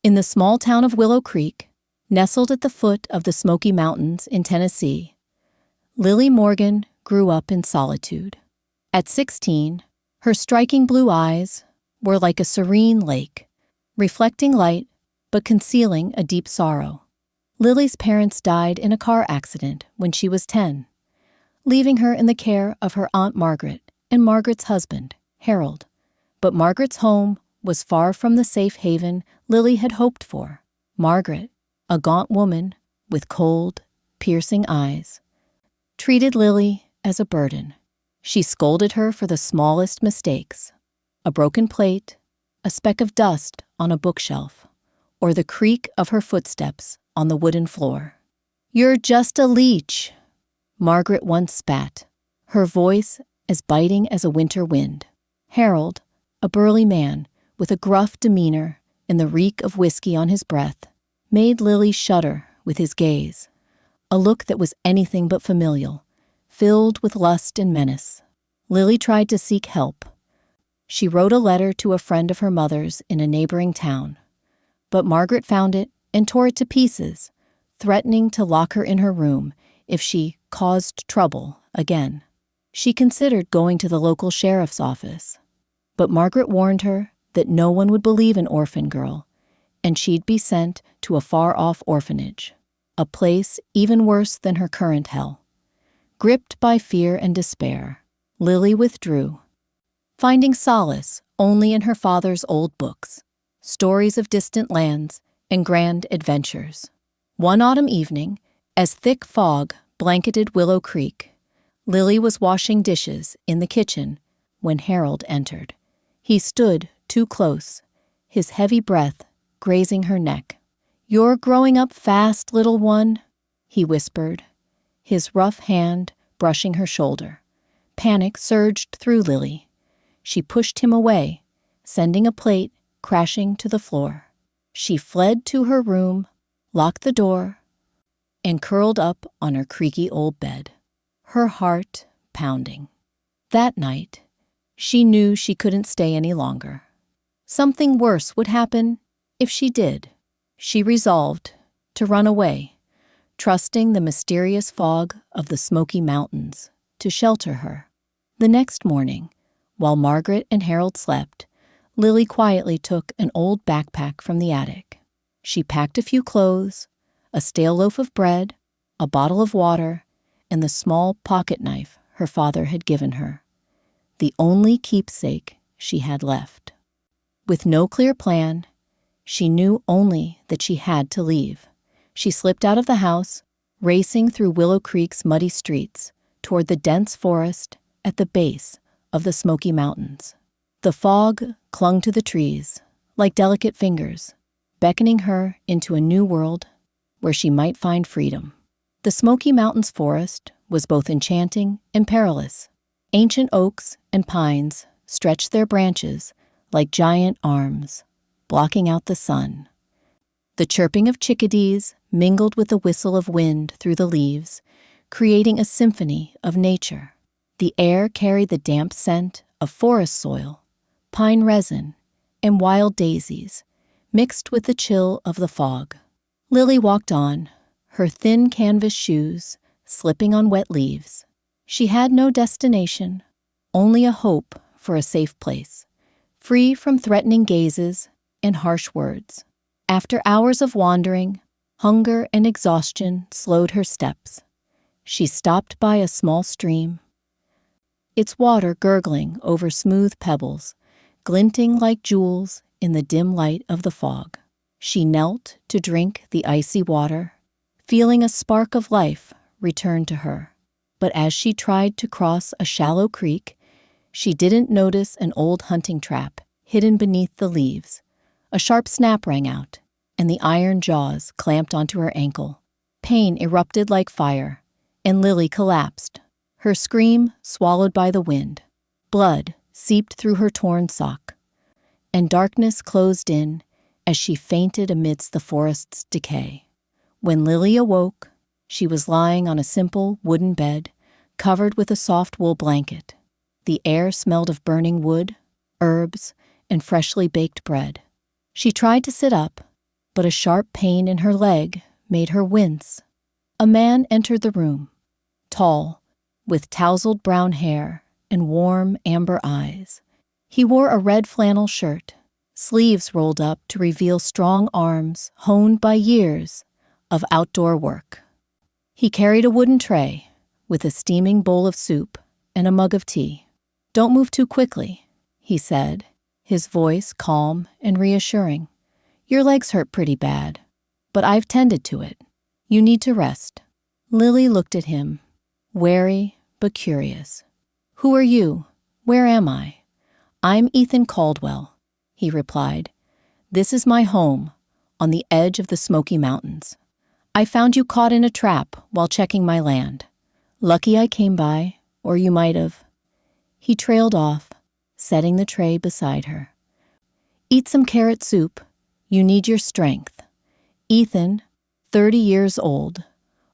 In the small town of Willow Creek, nestled at the foot of the Smoky Mountains in Tennessee, Lily Morgan grew up in solitude. At 16, her striking blue eyes were like a serene lake, reflecting light but concealing a deep sorrow. Lily's parents died in a car accident when she was 10, leaving her in the care of her Aunt Margaret and Margaret's husband, Harold. But Margaret's home was far from the safe haven Lily had hoped for. Margaret, a gaunt woman with cold, piercing eyes, treated Lily as a burden. She scolded her for the smallest mistakes: a broken plate, a speck of dust on a bookshelf, or the creak of her footsteps on the wooden floor. "You're just a leech," Margaret once spat, her voice as biting as a winter wind. Harold, a burly man with a gruff demeanor and the reek of whiskey on his breath, made Lily shudder with his gaze, a look that was anything but familial, filled with lust and menace. Lily tried to seek help. She wrote a letter to a friend of her mother's in a neighboring town, but Margaret found it and tore it to pieces, threatening to lock her in her room if she caused trouble again. She considered going to the local sheriff's office, but Margaret warned her that no one would believe an orphan girl, and she'd be sent to a far-off orphanage, a place even worse than her current hell. Gripped by fear and despair, Lily withdrew, finding solace only in her father's old books, stories of distant lands and grand adventures. One autumn evening, as thick fog blanketed Willow Creek, Lily was washing dishes in the kitchen when Harold entered. He stood too close, his heavy breath grazing her neck. "You're growing up fast, little one," he whispered, his rough hand brushing her shoulder. Panic surged through Lily. She pushed him away, sending a plate crashing to the floor. She fled to her room, locked the door, and curled up on her creaky old bed, her heart pounding. That night, she knew she couldn't stay any longer. Something worse would happen if she did. She resolved to run away, trusting the mysterious fog of the Smoky Mountains to shelter her. The next morning, while Margaret and Harold slept, Lily quietly took an old backpack from the attic. She packed a few clothes, a stale loaf of bread, a bottle of water, and the small pocket knife her father had given her, the only keepsake she had left. With no clear plan, she knew only that she had to leave. She slipped out of the house, racing through Willow Creek's muddy streets toward the dense forest at the base of the Smoky Mountains. The fog clung to the trees like delicate fingers, beckoning her into a new world where she might find freedom. The Smoky Mountains forest was both enchanting and perilous. Ancient oaks and pines stretched their branches like giant arms, blocking out the sun. The chirping of chickadees mingled with the whistle of wind through the leaves, creating a symphony of nature. The air carried the damp scent of forest soil, pine resin, and wild daisies, mixed with the chill of the fog. Lily walked on, her thin canvas shoes slipping on wet leaves. She had no destination, only a hope for a safe place, free from threatening gazes and harsh words. After hours of wandering, hunger and exhaustion slowed her steps. She stopped by a small stream, its water gurgling over smooth pebbles, glinting like jewels in the dim light of the fog. She knelt to drink the icy water, feeling a spark of life return to her. But as she tried to cross a shallow creek, she didn't notice an old hunting trap hidden beneath the leaves. A sharp snap rang out, and the iron jaws clamped onto her ankle. Pain erupted like fire, and Lily collapsed, her scream swallowed by the wind. Blood seeped through her torn sock, and darkness closed in as she fainted amidst the forest's decay. When Lily awoke, she was lying on a simple wooden bed, covered with a soft wool blanket. The air smelled of burning wood, herbs, and freshly baked bread. She tried to sit up, but a sharp pain in her leg made her wince. A man entered the room, tall, with tousled brown hair and warm amber eyes. He wore a red flannel shirt, sleeves rolled up to reveal strong arms honed by years of outdoor work. He carried a wooden tray with a steaming bowl of soup and a mug of tea. "Don't move too quickly," he said, his voice calm and reassuring. "Your legs hurt pretty bad, but I've tended to it. You need to rest." Lily looked at him, wary but curious. "Who are you? Where am I?" "I'm Ethan Caldwell," he replied. "This is my home, on the edge of the Smoky Mountains. I found you caught in a trap while checking my land. Lucky I came by, or you might have." He trailed off, setting the tray beside her. "Eat some carrot soup. You need your strength." Ethan, 30 years old,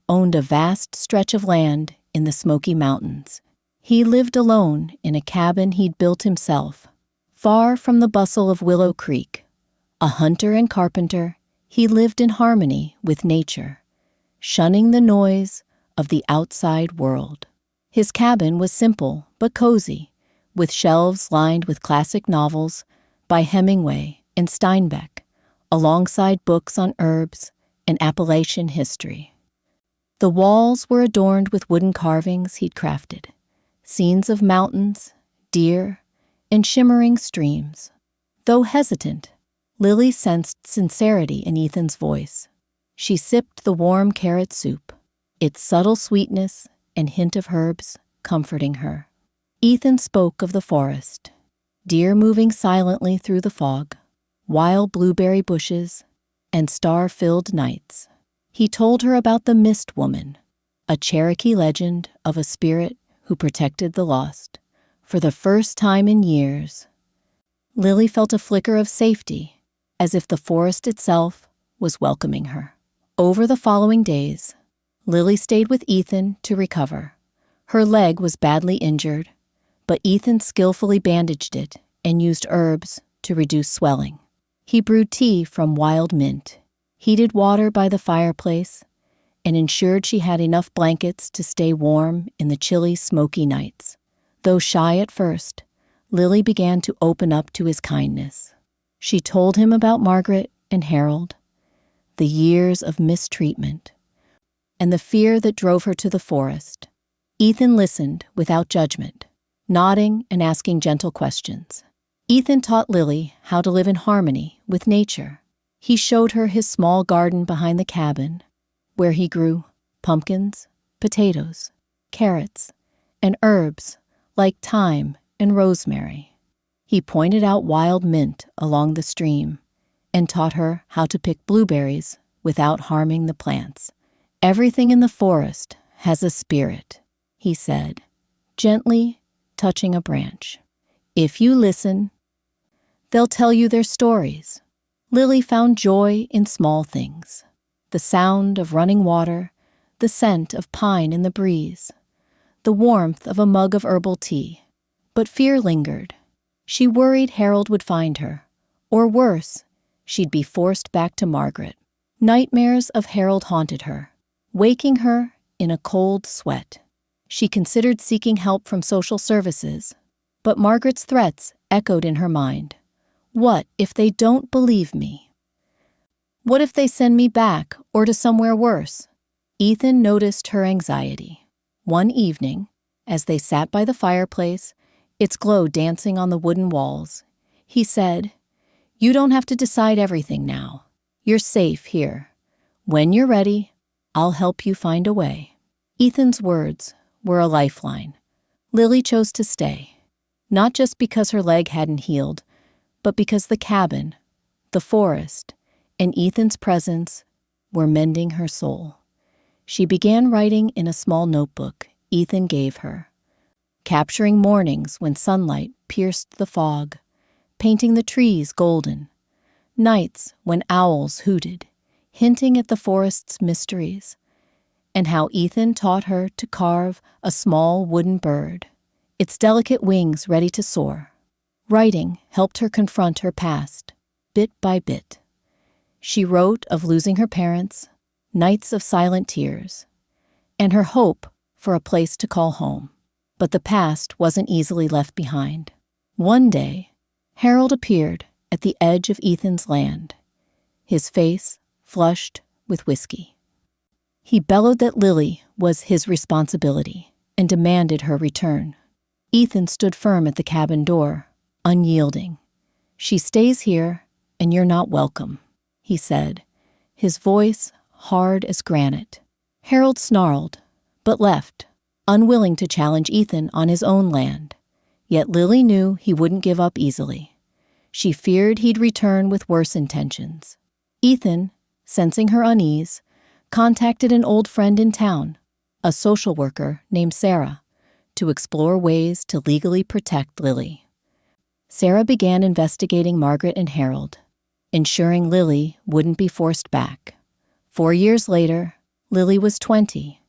owned a vast stretch of land in the Smoky Mountains. He lived alone in a cabin he'd built himself, far from the bustle of Willow Creek. A hunter and carpenter, he lived in harmony with nature, shunning the noise of the outside world. His cabin was simple but cozy, with shelves lined with classic novels by Hemingway and Steinbeck, alongside books on herbs and Appalachian history. The walls were adorned with wooden carvings he'd crafted, scenes of mountains, deer, and shimmering streams. Though hesitant, Lily sensed sincerity in Ethan's voice. She sipped the warm carrot soup, its subtle sweetness and hint of herbs comforting her. Ethan spoke of the forest, deer moving silently through the fog, wild blueberry bushes, and star-filled nights. He told her about the Mist Woman, a Cherokee legend of a spirit who protected the lost. For the first time in years, Lily felt a flicker of safety, as if the forest itself was welcoming her. Over the following days, Lily stayed with Ethan to recover. Her leg was badly injured, but Ethan skillfully bandaged it and used herbs to reduce swelling. He brewed tea from wild mint, heated water by the fireplace, and ensured she had enough blankets to stay warm in the chilly, smoky nights. Though shy at first, Lily began to open up to his kindness. She told him about Margaret and Harold, the years of mistreatment, and the fear that drove her to the forest. Ethan listened without judgment, nodding and asking gentle questions. Ethan taught Lily how to live in harmony with nature. He showed her his small garden behind the cabin, where he grew pumpkins, potatoes, carrots, and herbs like thyme and rosemary. He pointed out wild mint along the stream and taught her how to pick blueberries without harming the plants. "Everything in the forest has a spirit," he said, gently touching a branch. "If you listen, they'll tell you their stories." Lily found joy in small things: the sound of running water, the scent of pine in the breeze, the warmth of a mug of herbal tea. But fear lingered. She worried Harold would find her, or worse, she'd be forced back to Margaret. Nightmares of Harold haunted her, waking her in a cold sweat. She considered seeking help from social services, but Margaret's threats echoed in her mind. What if they don't believe me? What if they send me back or to somewhere worse? Ethan noticed her anxiety. One evening, as they sat by the fireplace, its glow dancing on the wooden walls, he said, "You don't have to decide everything now. You're safe here. When you're ready, I'll help you find a way." Ethan's words were a lifeline. Lily chose to stay, not just because her leg hadn't healed, but because the cabin, the forest, and Ethan's presence were mending her soul. She began writing in a small notebook Ethan gave her, capturing mornings when sunlight pierced the fog, painting the trees golden, nights when owls hooted, hinting at the forest's mysteries, and how Ethan taught her to carve a small wooden bird, its delicate wings ready to soar. Writing helped her confront her past, bit by bit. She wrote of losing her parents, nights of silent tears, and her hope for a place to call home. But the past wasn't easily left behind. One day, Harold appeared at the edge of Ethan's land, his face flushed with whiskey. He bellowed that Lily was his responsibility and demanded her return. Ethan stood firm at the cabin door, unyielding. "She stays here, and you're not welcome," he said, his voice hard as granite. Harold snarled, but left, unwilling to challenge Ethan on his own land. Yet Lily knew he wouldn't give up easily. She feared he'd return with worse intentions. Ethan, sensing her unease, contacted an old friend in town, a social worker named Sarah, to explore ways to legally protect Lily. Sarah began investigating Margaret and Harold, ensuring Lily wouldn't be forced back. 4 years later, Lily was 20.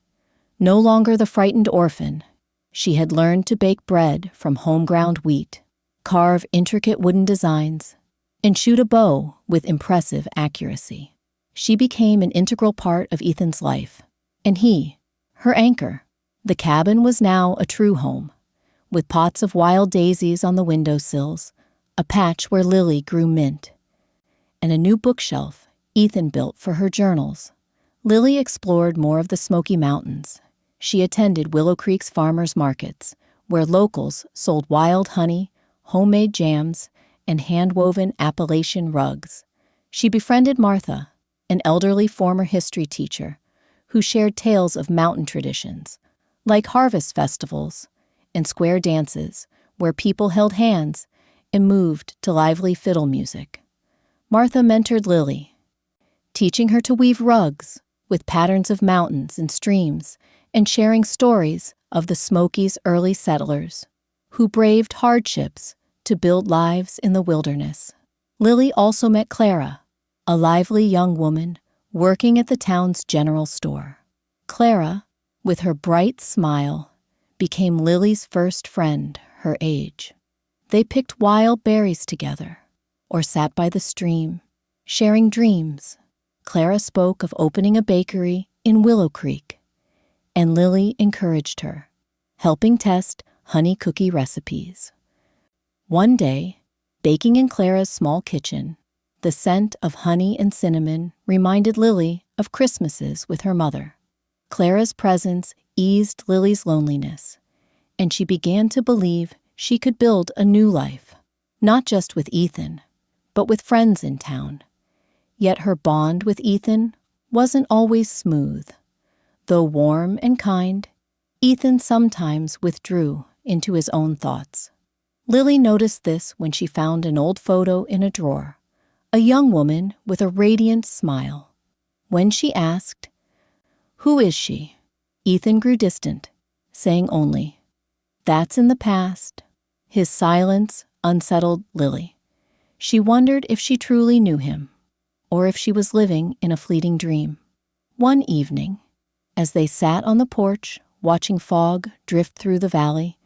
No longer the frightened orphan, she had learned to bake bread from home-ground wheat, carve intricate wooden designs, and shoot a bow with impressive accuracy. She became an integral part of Ethan's life, and he, her anchor. The cabin was now a true home, with pots of wild daisies on the windowsills, a patch where Lily grew mint, and a new bookshelf Ethan built for her journals. Lily explored more of the Smoky Mountains. She attended Willow Creek's farmers' markets, where locals sold wild honey, homemade jams, and hand-woven Appalachian rugs. She befriended Martha, an elderly former history teacher, who shared tales of mountain traditions, like harvest festivals and square dances where people held hands and moved to lively fiddle music. Martha mentored Lily, teaching her to weave rugs with patterns of mountains and streams and sharing stories of the Smokies' early settlers who braved hardships to build lives in the wilderness. Lily also met Clara, a lively young woman working at the town's general store. Clara, with her bright smile, became Lily's first friend her age. They picked wild berries together or sat by the stream, sharing dreams. Clara spoke of opening a bakery in Willow Creek, and Lily encouraged her, helping test honey cookie recipes. One day, baking in Clara's small kitchen, the scent of honey and cinnamon reminded Lily of Christmases with her mother. Clara's presence eased Lily's loneliness, and she began to believe she could build a new life, not just with Ethan, but with friends in town. Yet her bond with Ethan wasn't always smooth. Though warm and kind, Ethan sometimes withdrew into his own thoughts. Lily noticed this when she found an old photo in a drawer, a young woman with a radiant smile. When she asked, "Who is she?" Ethan grew distant, saying only, "That's in the past." His silence unsettled Lily. She wondered if she truly knew him, or if she was living in a fleeting dream. One evening, as they sat on the porch watching fog drift through the valley,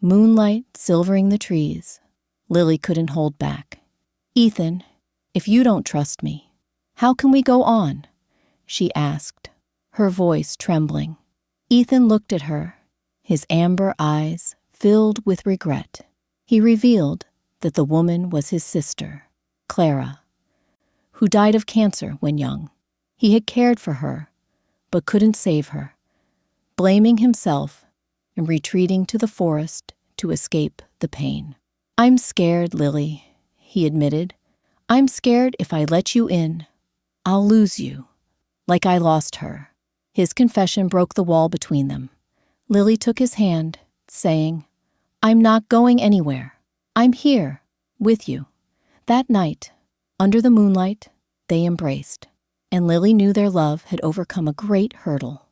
moonlight silvering the trees, Lily couldn't hold back. "Ethan, if you don't trust me, how can we go on?" she asked, her voice trembling. Ethan looked at her, his amber eyes filled with regret. He revealed that the woman was his sister, Clara, who died of cancer when young. He had cared for her, but couldn't save her, blaming himself and retreating to the forest to escape the pain. "I'm scared, Lily," he admitted. "I'm scared if I let you in, I'll lose you, like I lost her." His confession broke the wall between them. Lily took his hand, saying, "I'm not going anywhere. I'm here, with you." That night, under the moonlight, they embraced, and Lily knew their love had overcome a great hurdle.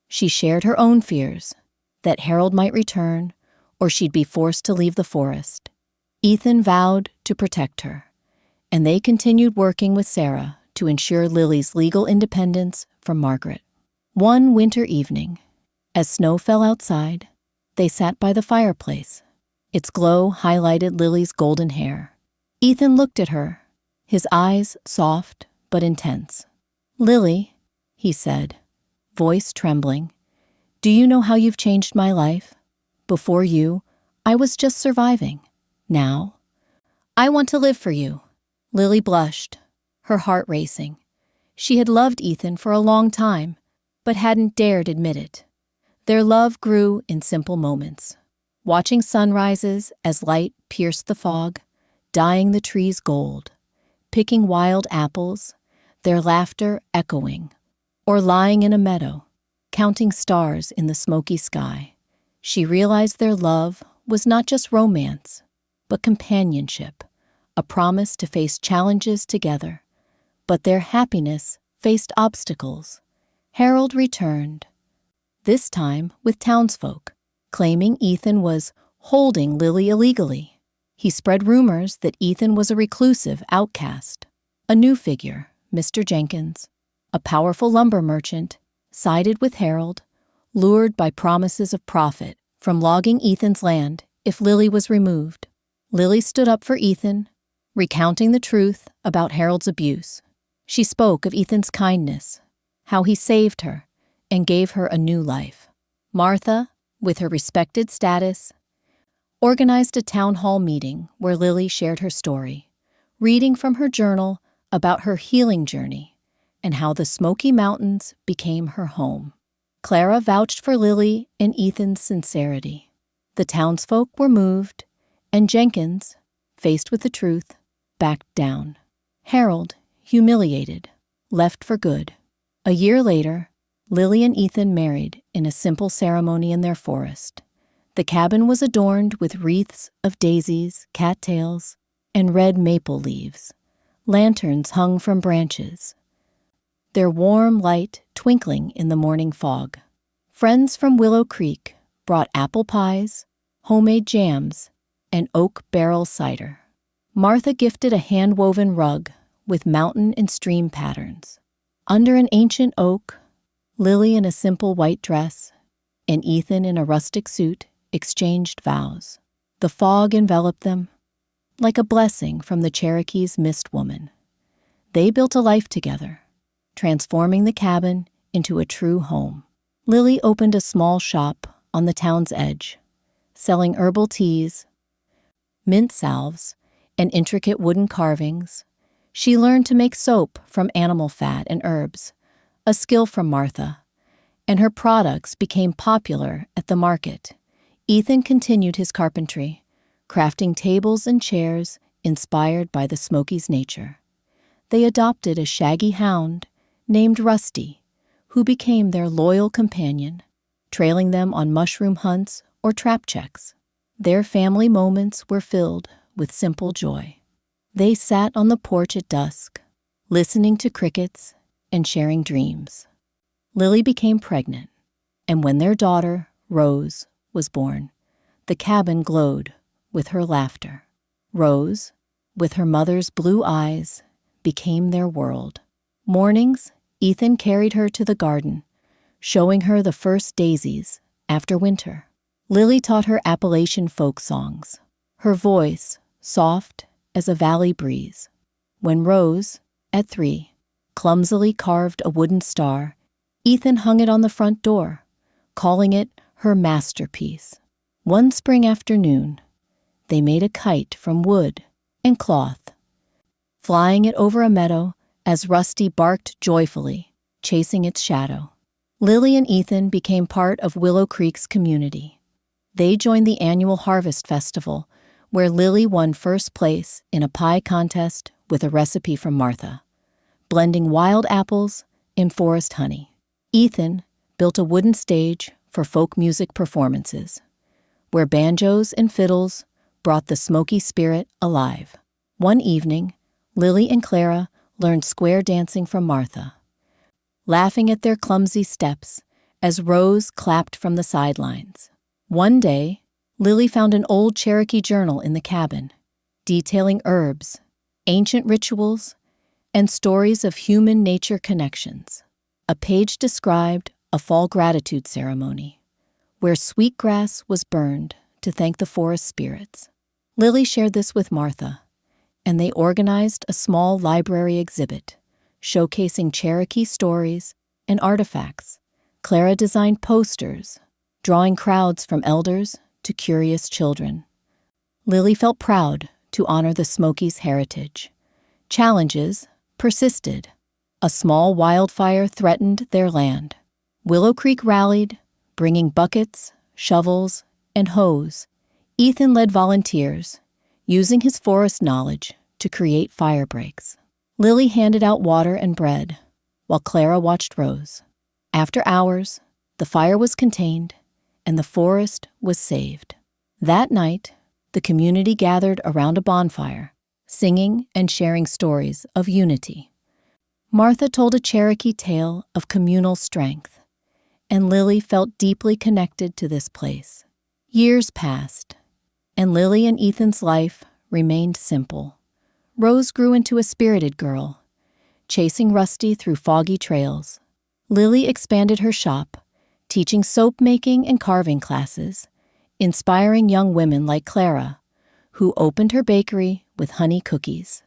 She shared her own fears, that Harold might return, or she'd be forced to leave the forest. Ethan vowed to protect her, and they continued working with Sarah to ensure Lily's legal independence from Margaret. One winter evening, as snow fell outside, they sat by the fireplace. Its glow highlighted Lily's golden hair. Ethan looked at her, his eyes soft but intense. "Lily," he said, voice trembling, "do you know how you've changed my life? Before you, I was just surviving. Now, I want to live for you." Lily blushed, her heart racing. She had loved Ethan for a long time, but hadn't dared admit it. Their love grew in simple moments, watching sunrises as light pierced the fog, dyeing the trees gold, picking wild apples, their laughter echoing, or lying in a meadow, counting stars in the smoky sky. She realized their love was not just romance, but companionship, a promise to face challenges together. But their happiness faced obstacles. Harold returned, this time with townsfolk, claiming Ethan was holding Lily illegally. He spread rumors that Ethan was a reclusive outcast. A new figure, Mr. Jenkins, a powerful lumber merchant, sided with Harold, lured by promises of profit from logging Ethan's land if Lily was removed. Lily stood up for Ethan, recounting the truth about Harold's abuse. She spoke of Ethan's kindness, how he saved her and gave her a new life. Martha, with her respected status, organized a town hall meeting where Lily shared her story, reading from her journal about her healing journey and how the Smoky Mountains became her home. Clara vouched for Lily and Ethan's sincerity. The townsfolk were moved, and Jenkins, faced with the truth, backed down. Harold, humiliated, left for good. A year later, Lily and Ethan married in a simple ceremony in their forest. The cabin was adorned with wreaths of daisies, cattails, and red maple leaves. Lanterns hung from branches, their warm light twinkling in the morning fog. Friends from Willow Creek brought apple pies, homemade jams, and oak barrel cider. Martha gifted a hand-woven rug with mountain and stream patterns. Under an ancient oak, Lily in a simple white dress and Ethan in a rustic suit exchanged vows. The fog enveloped them, like a blessing from the Cherokee's mist woman. They built a life together, transforming the cabin into a true home. Lily opened a small shop on the town's edge, selling herbal teas, mint salves, and intricate wooden carvings. She learned to make soap from animal fat and herbs, a skill from Martha, and her products became popular at the market. Ethan continued his carpentry, crafting tables and chairs inspired by the Smokies' nature. They adopted a shaggy hound named Rusty, who became their loyal companion, trailing them on mushroom hunts or trap checks. Their family moments were filled with simple joy. They sat on the porch at dusk, listening to crickets and sharing dreams. Lily became pregnant, and when their daughter, Rose, was born, the cabin glowed with her laughter. Rose, with her mother's blue eyes, became their world. Mornings, Ethan carried her to the garden, showing her the first daisies after winter. Lily taught her Appalachian folk songs, her voice soft as a valley breeze. When Rose, at 3, clumsily carved a wooden star, Ethan hung it on the front door, calling it her masterpiece. One spring afternoon, they made a kite from wood and cloth, flying it over a meadow as Rusty barked joyfully, chasing its shadow. Lily and Ethan became part of Willow Creek's community. They joined the annual Harvest Festival, where Lily won first place in a pie contest with a recipe from Martha, blending wild apples and forest honey. Ethan built a wooden stage for folk music performances, where banjos and fiddles brought the Smoky spirit alive. One evening, Lily and Clara learned square dancing from Martha, laughing at their clumsy steps as Rose clapped from the sidelines. One day, Lily found an old Cherokee journal in the cabin, detailing herbs, ancient rituals, and stories of human-nature connections. A page described a fall gratitude ceremony, where sweetgrass was burned to thank the forest spirits. Lily shared this with Martha, and they organized a small library exhibit, showcasing Cherokee stories and artifacts. Clara designed posters, drawing crowds from elders to curious children. Lily felt proud to honor the Smokies' heritage. Challenges persisted. A small wildfire threatened their land. Willow Creek rallied, bringing buckets, shovels, and hose. Ethan led volunteers, using his forest knowledge to create fire breaks. Lily handed out water and bread, while Clara watched Rose. After hours, the fire was contained, and the forest was saved. That night, the community gathered around a bonfire, singing and sharing stories of unity. Martha told a Cherokee tale of communal strength, and Lily felt deeply connected to this place. Years passed, and Lily and Ethan's life remained simple. Rose grew into a spirited girl, chasing Rusty through foggy trails. Lily expanded her shop, teaching soap making and carving classes, inspiring young women like Clara, who opened her bakery with honey cookies.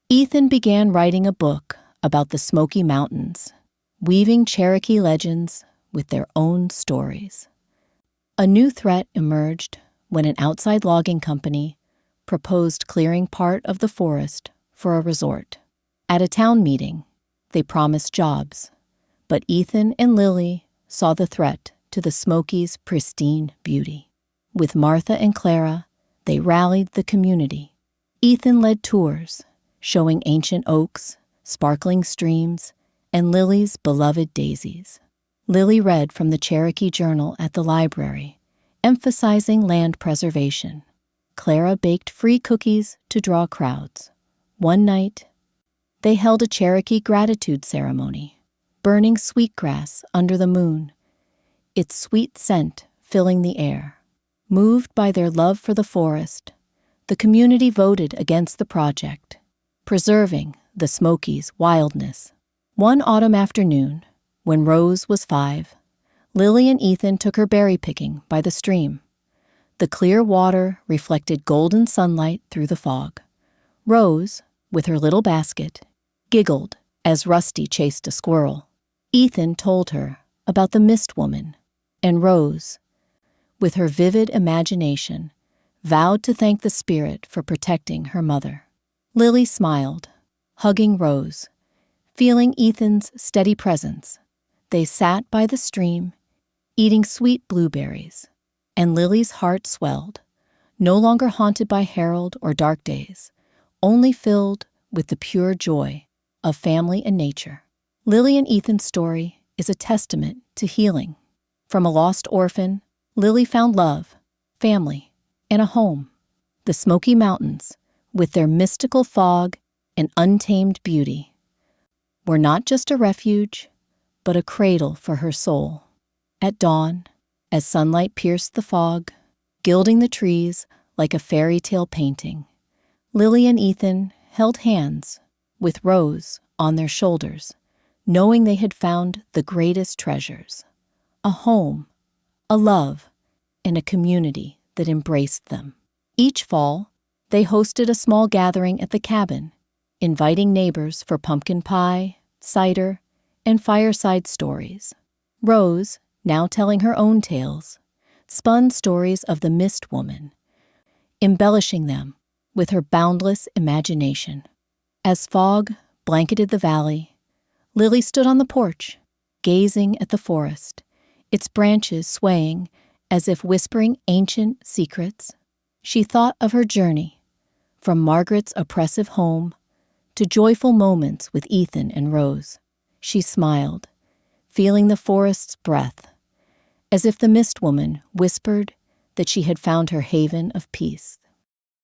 Ethan began writing a book about the Smoky Mountains, weaving Cherokee legends with their own stories. A new threat emerged when an outside logging company proposed clearing part of the forest for a resort. At a town meeting, they promised jobs, but Ethan and Lily saw the threat to the Smokies' pristine beauty. With Martha and Clara, they rallied the community. Ethan led tours, showing ancient oaks, sparkling streams, and Lily's beloved daisies. Lily read from the Cherokee Journal at the library, emphasizing land preservation. Clara baked free cookies to draw crowds. One night, they held a Cherokee gratitude ceremony, burning sweetgrass under the moon, its sweet scent filling the air. Moved by their love for the forest, the community voted against the project, preserving the Smokies' wildness. One autumn afternoon, when Rose was 5, Lily and Ethan took her berry picking by the stream. The clear water reflected golden sunlight through the fog. Rose, with her little basket, giggled as Rusty chased a squirrel. Ethan told her about the Mist Woman, and Rose, with her vivid imagination, vowed to thank the spirit for protecting her mother. Lily smiled, hugging Rose, feeling Ethan's steady presence. They sat by the stream, eating sweet blueberries, and Lily's heart swelled, no longer haunted by Harold or dark days, only filled with the pure joy of family and nature. Lily and Ethan's story is a testament to healing. From a lost orphan, Lily found love, family, and a home. The Smoky Mountains, with their mystical fog and untamed beauty, were not just a refuge, but a cradle for her soul. At dawn, as sunlight pierced the fog, gilding the trees like a fairy tale painting, Lily and Ethan held hands with Rose on their shoulders, knowing they had found the greatest treasures: a home, a love, and a community that embraced them. Each fall, they hosted a small gathering at the cabin, inviting neighbors for pumpkin pie, cider, and fireside stories. Rose, now telling her own tales, spun stories of the Mist Woman, embellishing them with her boundless imagination. As fog blanketed the valley, Lily stood on the porch, gazing at the forest, its branches swaying as if whispering ancient secrets. She thought of her journey, from Margaret's oppressive home to joyful moments with Ethan and Rose. She smiled, feeling the forest's breath, as if the Mist Woman whispered that she had found her haven of peace.